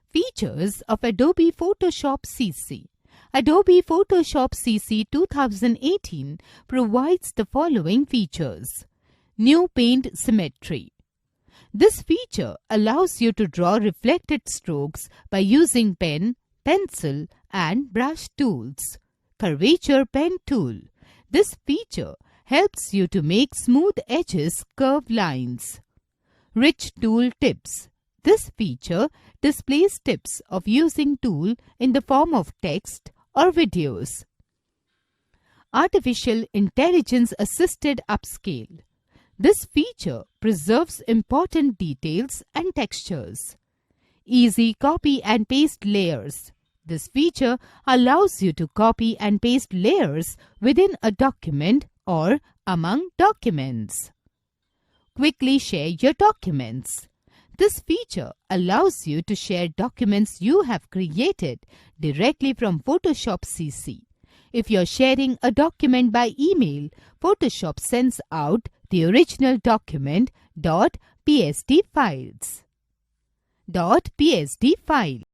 Features of Adobe Photoshop CC. Adobe Photoshop CC 2018 provides the following features. New Paint Symmetry. This feature allows you to draw reflected strokes by using pen, pencil, and brush tools. Curvature Pen Tool. This feature helps you to make smooth edges, curved lines. Rich Tool Tips. This feature displays tips of using tool in the form of text or videos. Artificial Intelligence Assisted Upscale. This feature preserves important details and textures. Easy Copy and Paste Layers. This feature allows you to copy and paste layers within a document or among documents. Quickly share your documents. This feature allows you to share documents you have created directly from Photoshop CC. If you're sharing a document by email, Photoshop sends out the original document .psd file.